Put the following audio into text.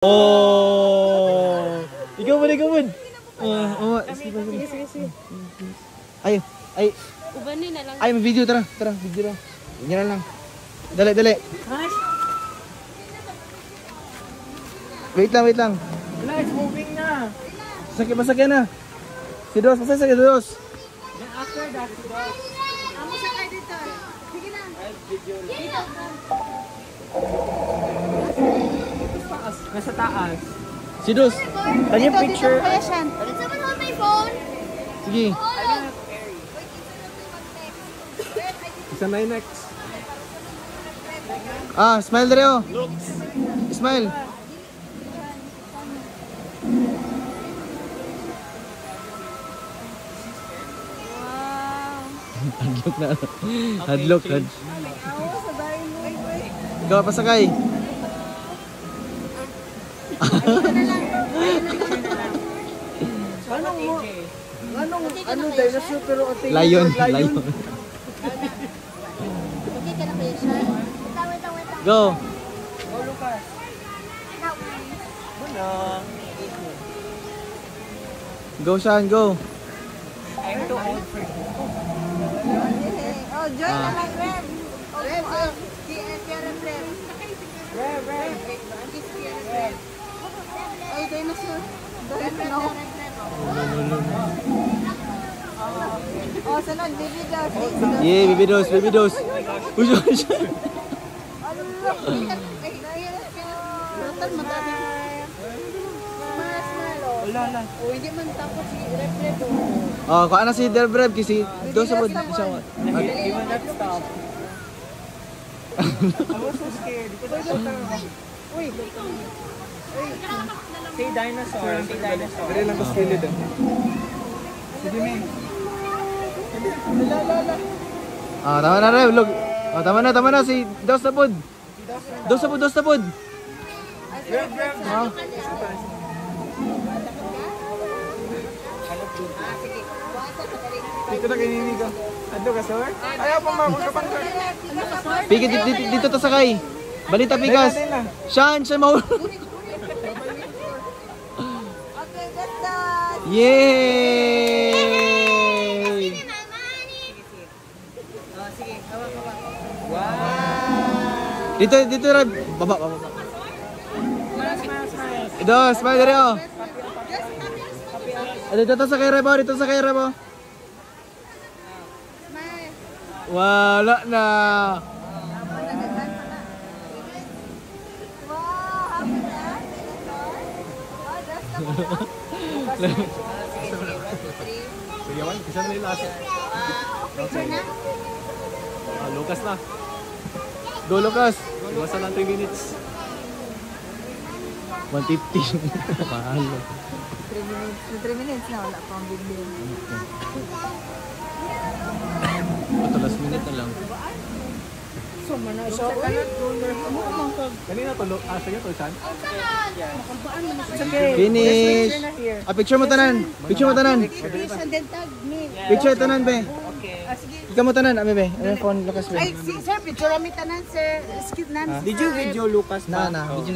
Oh! Ikaw man, ikaw man. Sige. Ay. Ubanin na lang. Ay, may video, tara, video lang. Ganyan lang. Dali. Wait lang. Wala, it's moving na. Masakyan na. Si Dos, masakyan si Dos. Then after that, si Dos. Amo sakay dito. Sige na. Video lang. Nasa taas. Si Dos. Kanya picture. Can someone hold my phone? Sige. Isa na yung next. Smile dere oh. Smile. Hadlok. Ikaw pasakay. Anong dinosaur pero Lion. Okay ka na kayo siya? Wait lang. Go. Go, Lucas. Go Sean, go. I'm too old for you. Oh, join na lang, Rem. Rem. Ay, dinosaur. Oh, sunod, baby dolls. Yeah, baby dos. Uy. Wala. Oh, hindi man tapos si Rep. Oh, kung ano si Delbrev kasi Dos sa bod siya. He will not stop. I was so scared because I thought Uy! Say dinosaur. Pero lang ko skilled eh. Sige, men. Tama na Rev, look. Tama na si Dos sa bod. Dos sa bod. Dito na kinini ka. Ando ka, sir? Ayaw pa mabul ka pang sir. Pigi dito ta sakay. Balita pikas. Sean mahul. Okay, that's done. Yay! Sige, hawa. Wow! Dito Rev. Baba. Smile. Dos, smile dere oh. Dito sa kay Rev. Wala na. Sige, Wan. Isa na yung last. Lucas na. Go Lucas. Iwasan lang 3 minutes. 150. Mahal. 3 minutes na, wala pang video. Ito last minute na lang. So, kanina to, sige to, Chan. Finish. Picture mo tanan. Picture and then tag me. Picture tanan be. Okay. Ikaw mo tanan, ami be. Ano phone Lucas be? Ay, sir, picture kami tanan, sir. Skip na. Did you video Lucas? Na.